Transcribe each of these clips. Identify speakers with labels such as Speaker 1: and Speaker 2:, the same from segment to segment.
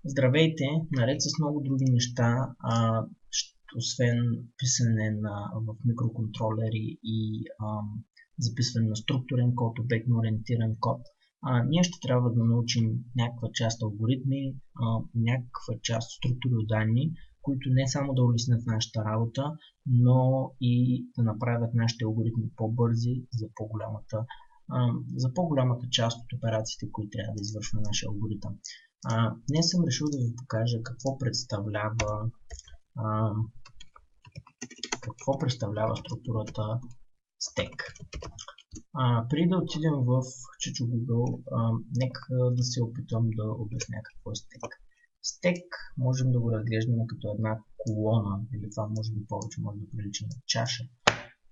Speaker 1: Здравейте! Наред с много други неща, освен писане в микроконтролери и записване на структурен код, обектно ориентиран код, ние ще трябва да научим някаква част алгоритми, някаква част структури от данни, които не само да улеснят нашата работа, но и да направят нашите алгоритми по-бързи за по-голямата част от операциите, които трябва да извършва нашия алгоритъм. Днес съм решил да ви покажа какво представлява структурата Stack. Преди да отидем в Чичо Google, нека да се опитам да обясня какво е Stack. Stack можем да го разглеждаме като една колона, или това може би повече може да прилича на чаша,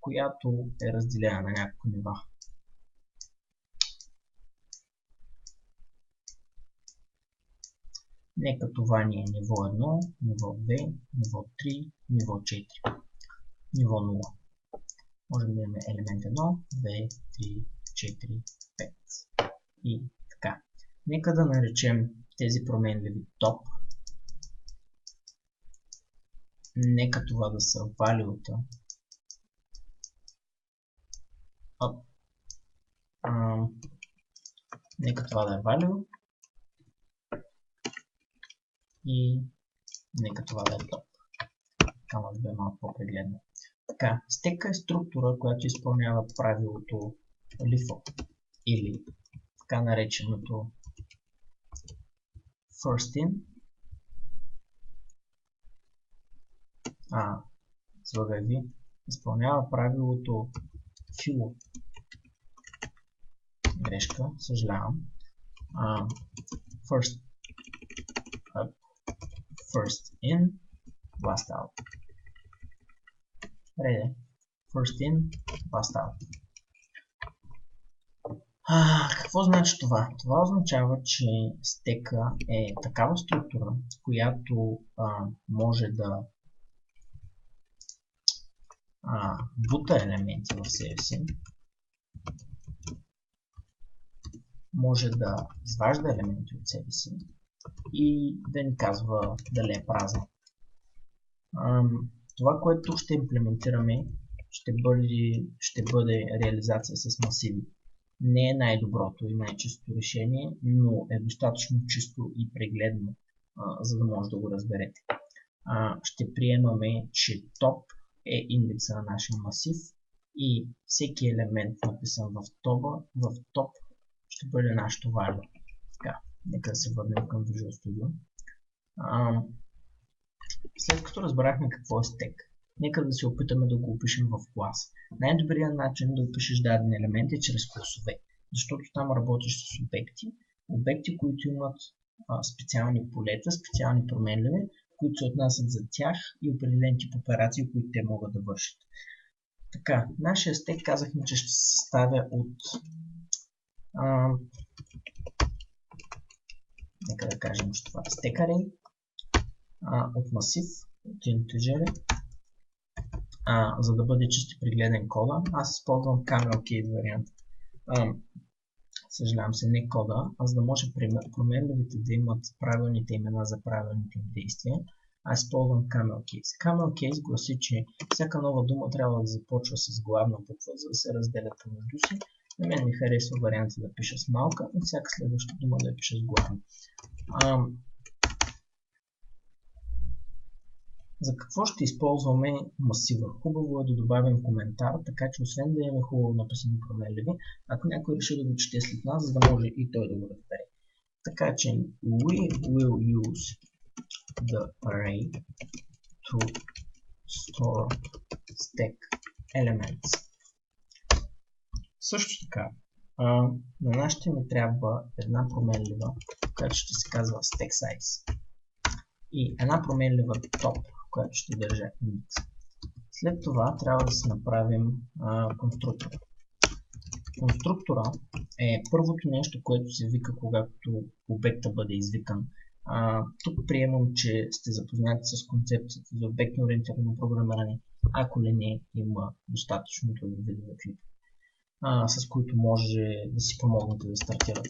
Speaker 1: която е разделена на няколко нива. Нека това ни е ниво 1, ниво 2, ниво 3, ниво 4, ниво 0. Можем да имаме елемент 1, 2, 3, 4, 5 и така. Нека да наречем тези променливи top. Нека това да са value-та. Нека това да е value. И нека това да е топ. Така може да е малко по-прегледно. Така, стека е структура, която изпълнява правилото LIFO или така нареченото first in, изпълнява правилото FILO. Грешка, съжалявам. First in, last out. Реде. First in, last out. Какво значи това? Това означава, че стека е такава структура, която може да бута елементи в себе си, може да изважда елементи от себе си и да ни казва дали е празен. Това, което ще имплементираме, ще бъде реализация с масиви. Не е най-доброто и най-чистото решение, но е достатъчно чисто и прегледно, за да може да го разберете. Ще приемаме, че топ е индекса на нашия масив и всеки елемент, написан в топ, ще бъде нашето value. Така, нека да се върнем към Visual Studio. След като разбрахме какво е стек, нека да се опитаме да го опишем в клас. Най-добрият начин да опишеш даден елемент е чрез класове, защото там работиш с обекти, които имат специални полета, специални променливи, които се отнасят за тях и определен тип операции, които те могат да вършат. Така, нашия стек казахме, че ще се съставя от нека да кажем, че това е stack array, от масив, от интеджери, за да бъде чисто прегледен кода. Аз използвам camel case вариант. Съжалявам се, не кода, за да може променливите да имат правилните имена за правилните действия. Аз използвам camel case. Camel case гласи, че всяка нова дума трябва да започва с главна буква, за да се разделят помежду си. На мен ми харесва варианта да пиша с малка и всяка следваща дума да пиша с главна. За какво ще използваме масива? Хубаво е да добавим коментар, така че освен да имаме хубаво написани променливи, ако някой реши да го чете след нас, за да може и той да го разбере. Така че we will use the array to store stack elements. Също така, на нас ще ни трябва една променлива, която ще се казва stack size и една променлива top, която ще държа индекс. След това трябва да си направим конструктора. Конструктора е първото нещо, което се вика, когато обекта бъде извикан. Тук приемам, че сте запознати с концепцията за обектно ориентирано програмиране. Ако ли не, има достатъчно други видове клипи, с които може да си помогнете да стартирате.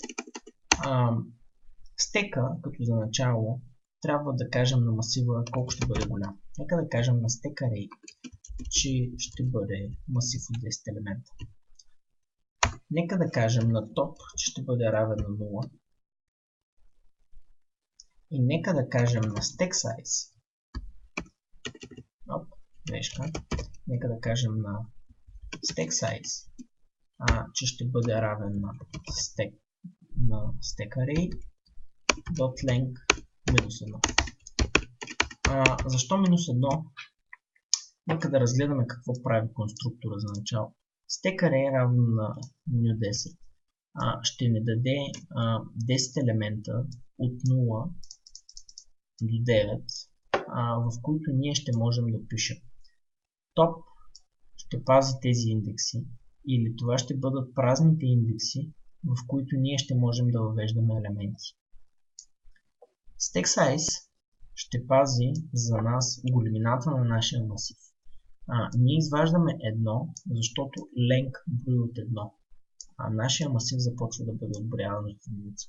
Speaker 1: Стека, като за начало, трябва да кажем на масива колко ще бъде голям. Нека да кажем на stack array, че ще бъде масив от 10 елемента. Нека да кажем на top, че ще бъде равен на 0. И нека да кажем на stack size, нека да кажем на stack size, че ще бъде равен на stack array .length минус 1. Защо минус 1? Нека да разгледаме какво прави конструктора за начало. Stack array равно на new10 ще ни даде 10 елемента от 0 до 9, в които ние ще можем да пишем. Top ще пази тези индекси, или това ще бъдат празните индекси, в които ние ще можем да въвеждаме елементи. Stack size ще пази за нас големината на нашия масив. Ние изваждаме 1, защото length брои от 1, нашия масив започва да бъде отброяван от единица.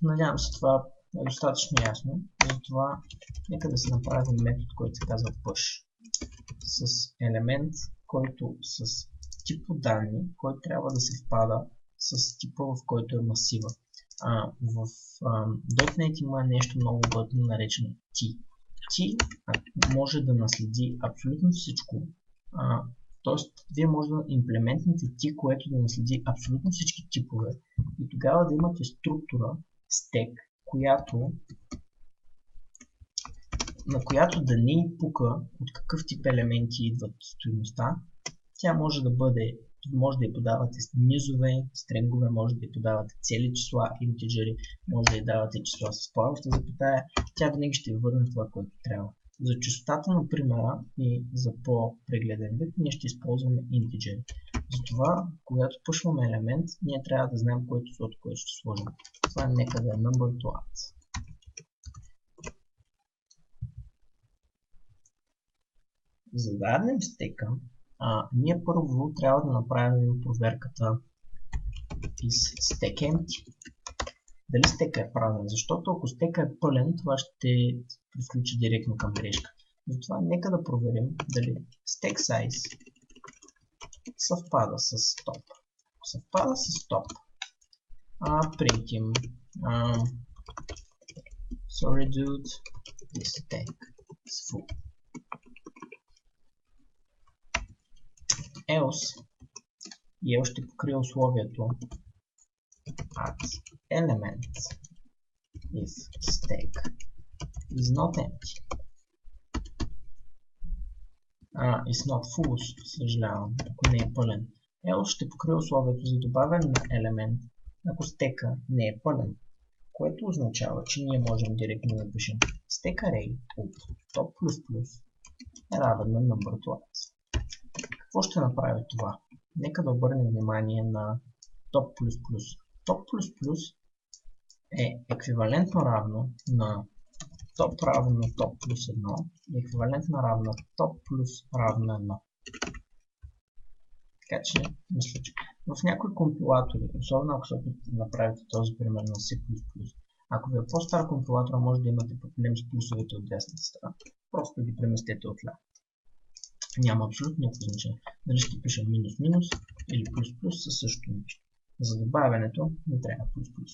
Speaker 1: Надявам се това е достатъчно ясно, затова нека да се направим метод, който се казва push, с елемент, който с тип от данни, който трябва да съвпада с типа, в който е масива. В .NET има нещо много готино наречено T. T може да наследи абсолютно всичко, т.е. вие може да имплементнете T, което да наследи абсолютно всички типове и тогава да имате структура, stack, на която да не й пука от какъв тип елементи идват стойността. Тя може да я подавате с низове, стрингове, може да я подавате цели числа, интеджери, може да я давате числа с плаваща запетая. Тя винаги ще ви върне това, което трябва. За чистотата на примера и за по-прегледен вид, ние ще използваме интеджери. Затова, когато пушваме елемент, ние трябва да знаем кое число, което ще сложим. Това нека да е number to add. За да дадем стека, ние първо трябва да направим проверката is stack empty. Дали стека е празен, защото ако стека е пълен, това ще приключи директно към грешка. Затова нека да проверим дали stack size съвпада с top. Ако съвпада с top, принтим sorry dude, this stack is full. Else и else ще покрие условието at element if stack is not empty. Is not full, съжалявам, ако не е пълен. Else ще покрие условието за добавяне на елемент, ако стека не е пълен, което означава, че ние можем директно да напишем stack array от top++ е равен на number to add. Какво ще направи това? Нека да обърнем внимание на top++. Top++ е еквивалентно равно на top равно на top плюс 1 и еквивалентно равно на top плюс равно на 1. Така че, мисля, че в някои компилатори, особено ако се опитате да направите този пример на C++, ако ви е по-стар компилатор, може да имате проблем с плюсовете от дясната страна. Просто ги преместете от ляво. Няма абсолютно никакво значение. Дали ще пишем минус-минус или плюс-плюс със същото нещо. За добавянето не трябва плюс-плюс.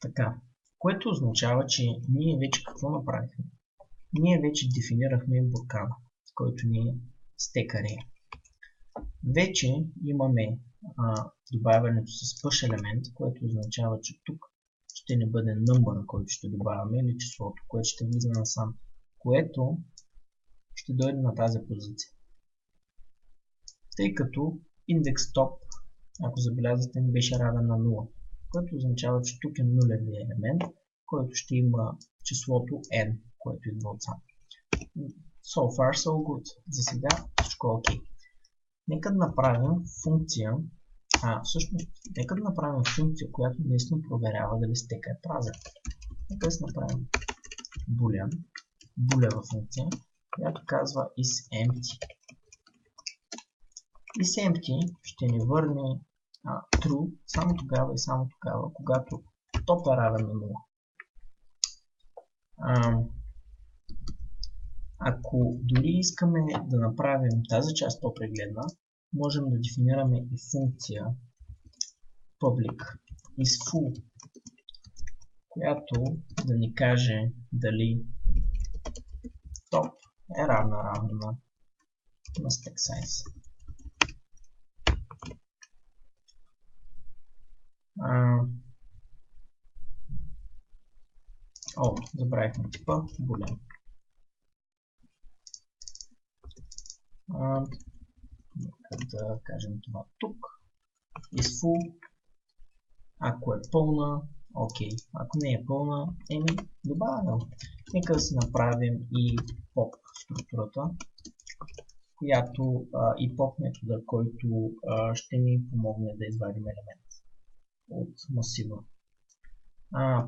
Speaker 1: Така, което означава, че ние вече какво направихме? Ние вече дефинирахме буркана, който ни е stack array. Вече имаме добавянето с push елемент, което означава, че тук ще не бъде number, който ще добавяме, или числото, което ще влиза насам, което ще дойде на тази позиция. Тъй като индекс top, ако забелязвате, не беше равен на 0, което означава, че тук е нулевия елемент, който ще има числото n, което идва от сам. So far, so good. За сега всичко е окей. Нека да направим функция, нека да направим функция, която наистина проверява дали стека е празен. Нека да си направим булева функция, която казва isEmpty. isEmpty ще ни върне true само тогава и само тогава, когато top е равен на 0. Ако дори искаме да направим тази част по-прегледна, можем да дефинираме и функция public isFull, която да ни каже дали top е равна на stack size. Забравихме типа boolean. Да кажем това тук. isFull. Ако е пълна, окей. Ако не е пълна, добавя. Нека да си направим и pop структурата, която и pop метода, който ще ни помогне да извадим елемент от масива.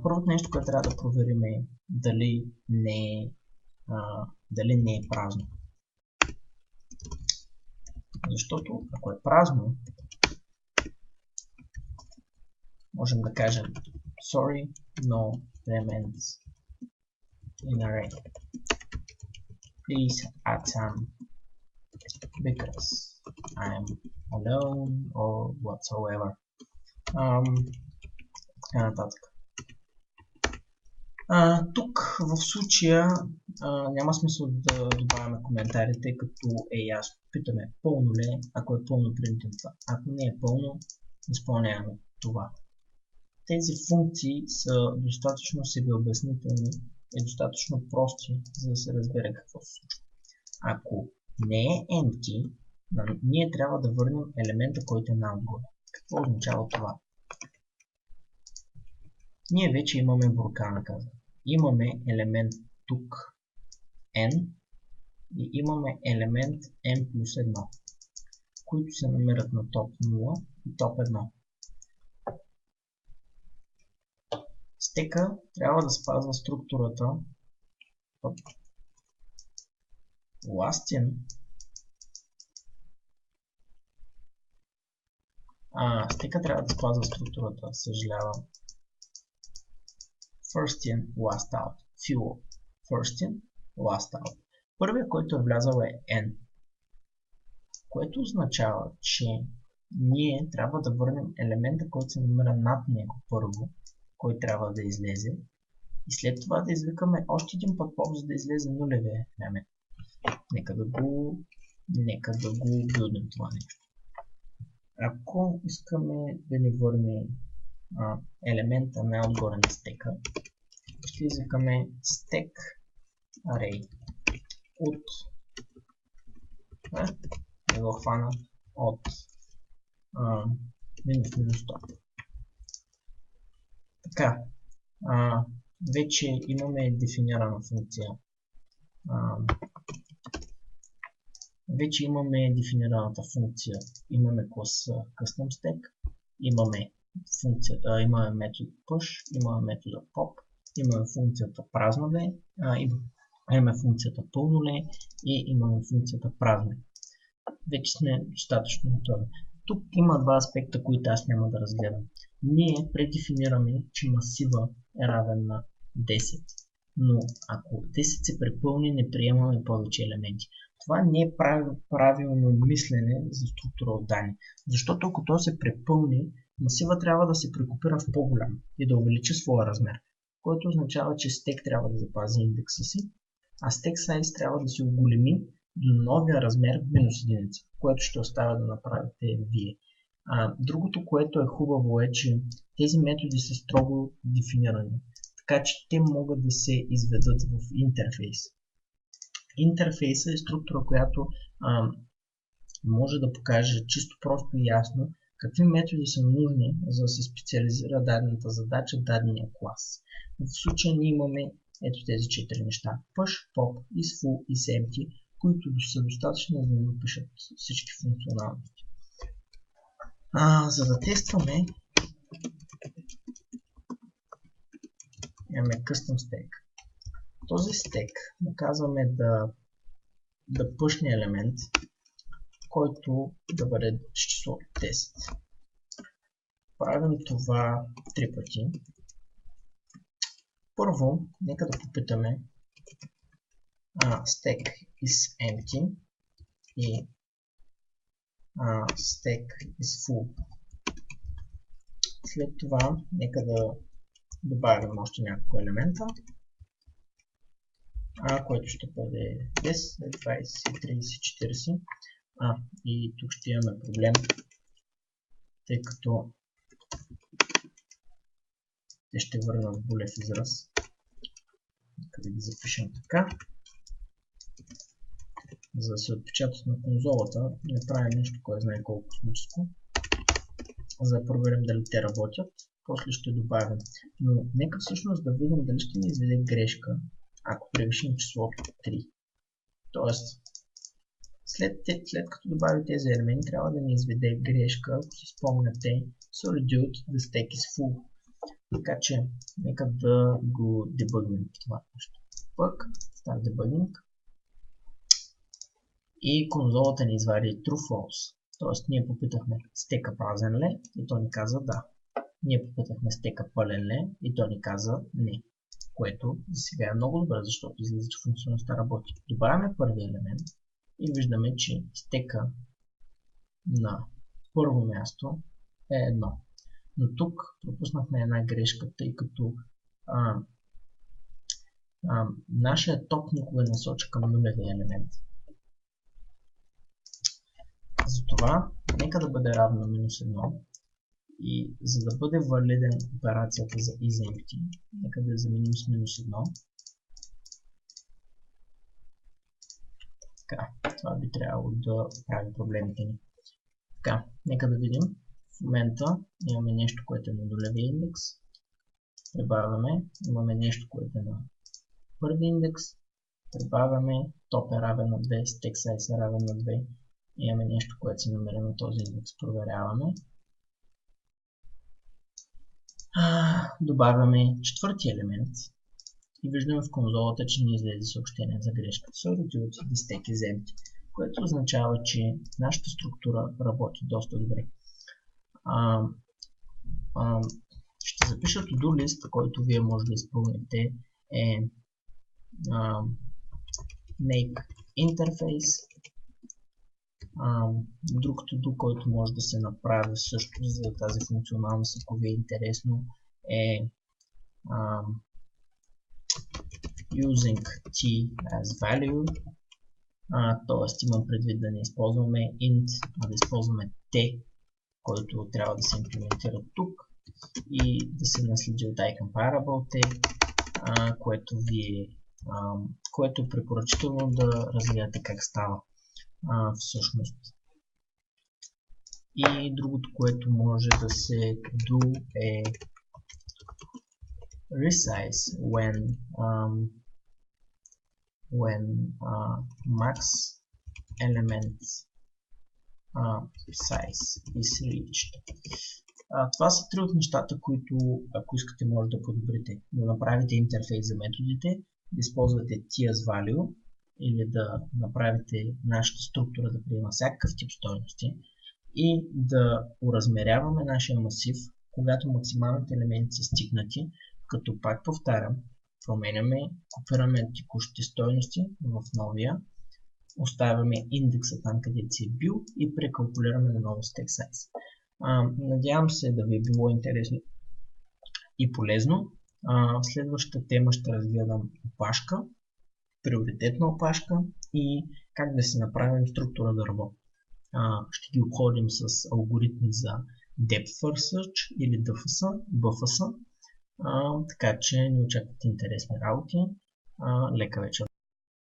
Speaker 1: Първото нещо, което трябва да проверим е дали не е празно. Защото ако е празно, можем да кажем sorry, no elements in array. Please add some because I'm alone or whatsoever. Така нататък. Тук в случая няма смисъл да добавяме коментари, тъй като е ясно. Питаме пълно ли, ако е пълно принтим това. Ако не е пълно, изпълняваме това. Тези функции са достатъчно себеобяснителни и достатъчно прости, за да се разбере какво се случва. Ако не е empty, ние трябва да върнем елемента, който е отгоре. Какво означава това? Ние вече имаме буркана, каза. Имаме елемент тук n и имаме елемент n плюс 1, които се намират на топ 0 и топ 1. Стека трябва да спазва структурата last-in. Стека трябва да спазва структурата, съжалявам. First-in, last-out. Fuel. First-in, last-out. Първият, който е влязал е n, което означава, че ние трябва да върнем елемента, който се намира над него първо, който трябва да излезе, и след това да извикаме още един път pop, за да излезе нулевия елемент. Нека да го билдим това нещо. Ако искаме да ни върне елемента най-отгоре на стека, ще извикаме stack array от да го хвана от минус топ. Така, вече имаме дефинирана функция. Вече имаме дефинираната функция. Имаме клас custom-stack, имаме метод push, имаме метода pop, имаме функцията празна ли, имаме функцията пълно ли и имаме функцията празна. Вече сме достатъчно готови. Тук има два аспекта, които аз няма да разгледам. Ние предефинираме, че масива е равен на 10, но ако 10 се препълни, не приемаме повече елементи. Това не е правилно мислене за структура от данни, защото ако то се препълни, масива трябва да се прекопира в по-голям и да увеличи своя размер, което означава, че стек трябва да запази индекса си, а stack size трябва да се оголеми до новия размер минус единица, което ще оставя да направите вие. Другото, което е хубаво е, че тези методи са строго дефинирани, така че те могат да се изведат в интерфейс. Интерфейса е структура, която може да покаже чисто просто и ясно какви методи са нужни, за да се специализира дадената задача, дадения клас. В случая ние имаме ето тези 4 неща: push, pop, isFull и isEmpty, които са достатъчно, за да напишат всички функционалности. За да тестваме, имаме custom stack. Този стек наказваме да пъшне елемент, който да бъде с число 10. Правим това 3 пъти. Първо, нека да попитаме stack is empty и stack is full. След това, нека да добавим още няколко елемента, което ще бъде 10, 20, 30, 40. И тук ще имаме проблем, тъй като те ще върнат в булев израз. Нека да ги запишем така. За да се отпечатат на конзолата, не правим нещо, кой знае колко космическо, за да проверим дали те работят. После ще добавим. Но нека всъщност да видим дали ще ни изведе грешка, ако превишим числото 3. Тоест, след като добави тези елементи, трябва да ни изведе грешка, ако си спомняте, sorry dude, the stack is full. Така че, нека да го дебъгнем това нещо. Пък, start debugging. И конзолата ни извади true-false. Тоест, ние попитахме стека празен ли и то ни каза да. Ние попитахме стека пълен ли и то ни каза не. Което за сега е много добре, защото излиза, че функционалността работи. Добавяме първи елемент и виждаме, че стека на първо място е 1. Но тук пропуснахме една грешка, тъй като нашия топ никога не сочи към нулевия елемент. Затова нека да бъде равно на минус 1 и за да бъде валиден операцията за isEmpty, нека да заменим с минус 1. Така, това би трябвало да прави проблемите ни. Така, нека да видим. В момента имаме нещо, което е на нулевия индекс. Прибавяме, имаме нещо, което е на първи индекс. Прибавяме, топ е равен на 2, stack size е равен на 2. Имаме нещо, което се намира на този индекс. Проверяваме. Добавяме четвърти елемент и виждаме в конзолата, че ни излезе съобщение за грешка. Sorry dude, the stack is empty, което означава, че нашата структура работи доста добре. Ще запиша to-do list, който вие може да изпълните е make interface. Друг to-do, който може да се направи също за тази функционалност, ако ви е интересно, е using t as value. Тоест имам предвид да не използваме int, а да използваме t, който трябва да се имплементира тук и да се наследи от iComparable t, което е препоръчително да разгледате как става всъщност. И другото, което може да се do е resize when max element size is reached. Това са три от нещата, които, ако искате, може да подобрите. Да направите интерфейс за методите, да използвате t as value или да направите нашата структура да приема всякакъв тип стойности и да уразмеряваме нашия масив, когато максималните елементи са стигнати, като пак повтарям, променяме, копираме текущите стойности в новия, оставяме индекса там, където си е бил и прекалкулираме на ново stack size. Надявам се да ви е било интересно и полезно. В следващата тема ще разгледам опашка, приоритетна опашка и как да си направим структура да работи. Ще ги обходим с алгоритми за Depth First Search или BFS. Така че ни очакват интересни работи. Лека вечер!